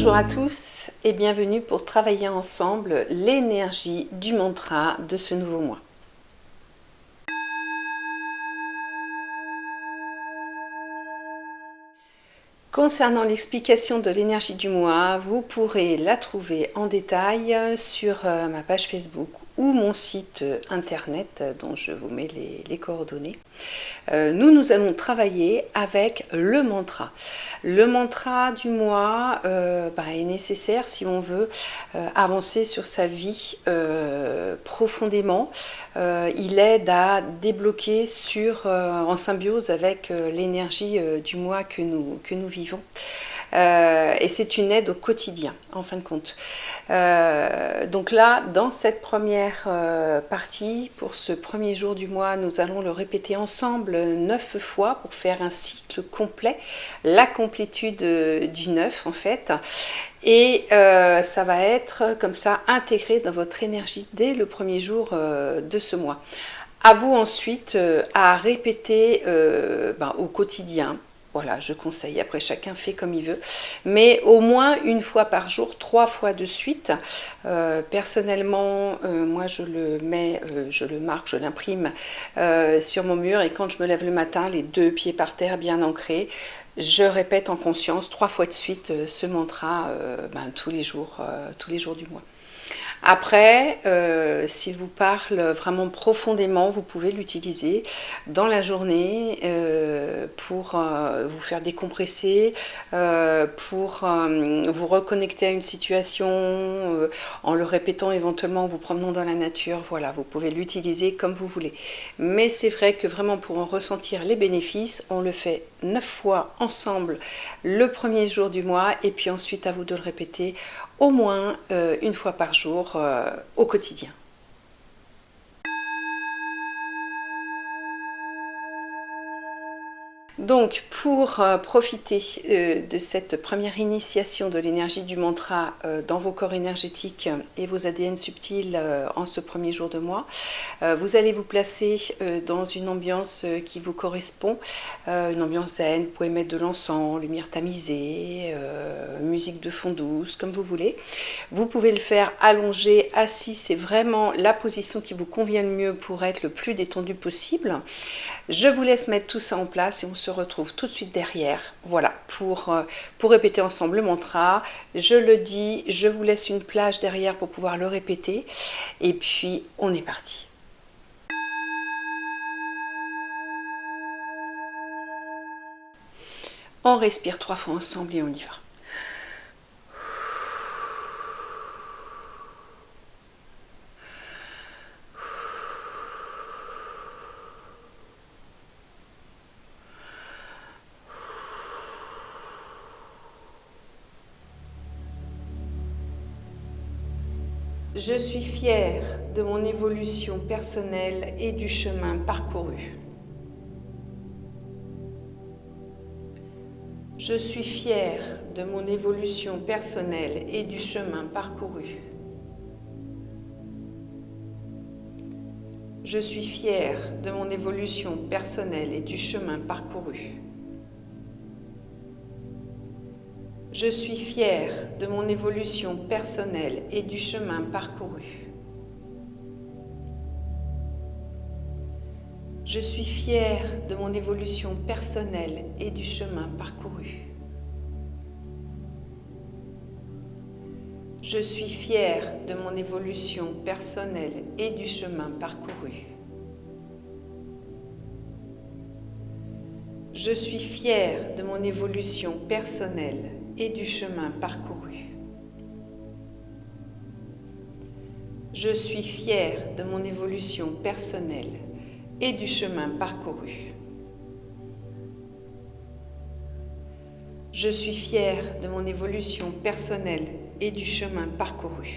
Bonjour à tous et bienvenue pour travailler ensemble l'énergie du mantra de ce nouveau mois. Concernant l'explication de l'énergie du mois, vous pourrez la trouver en détail sur ma page Facebook ou mon site internet dont je vous mets les coordonnées. Nous allons travailler avec le mantra. Le mantra du mois est nécessaire si on veut avancer sur sa vie profondément. Il aide à débloquer en symbiose avec l'énergie du mois que nous vivons. Et c'est une aide au quotidien, en fin de compte. Donc là, dans cette première partie, pour ce premier jour du mois, nous allons le répéter ensemble 9 fois pour faire un cycle complet, la complétude du 9 en fait. Et ça va être comme ça intégré dans votre énergie dès le premier jour de ce mois. À vous ensuite à répéter au quotidien. Voilà, je conseille, après chacun fait comme il veut, mais au moins une fois par jour, 3 fois de suite. Personnellement, moi je le mets, je le marque, je l'imprime sur mon mur et quand je me lève le matin, les 2 pieds par terre bien ancrés, je répète en conscience 3 fois de suite ce mantra tous les jours du mois. Après, s'il vous parle vraiment profondément, vous pouvez l'utiliser dans la journée pour vous faire décompresser, pour vous reconnecter à une situation, en le répétant éventuellement en vous promenant dans la nature. Voilà, vous pouvez l'utiliser comme vous voulez. Mais c'est vrai que vraiment pour en ressentir les bénéfices, on le fait 9 fois ensemble le premier jour du mois et puis ensuite à vous de le répéter au moins une fois par jour au quotidien. Donc pour profiter de cette première initiation de l'énergie du mantra dans vos corps énergétiques et vos ADN subtils en ce premier jour de mois, vous allez vous placer dans une ambiance qui vous correspond, une ambiance zen. Vous pouvez mettre de l'encens, lumière tamisée, musique de fond douce, comme vous voulez. Vous pouvez le faire allongé, assis, c'est vraiment la position qui vous convient le mieux pour être le plus détendu possible. Je vous laisse mettre tout ça en place et on se retrouve tout de suite derrière. Voilà, pour répéter ensemble le mantra. Je le dis, je vous laisse une plage derrière pour pouvoir le répéter. Et puis, on est parti. On respire 3 fois ensemble et on y va. Je suis fière de mon évolution personnelle et du chemin parcouru. Je suis fière de mon évolution personnelle et du chemin parcouru. Je suis fière de mon évolution personnelle et du chemin parcouru. Je suis fière de mon évolution personnelle et du chemin parcouru. Je suis fière de mon évolution personnelle et du chemin parcouru. Je suis fière de mon évolution personnelle et du chemin parcouru. Je suis fière de mon évolution personnelle et du chemin parcouru. Je suis fière de mon évolution personnelle et du chemin parcouru. Je suis fière de mon évolution personnelle et du chemin parcouru.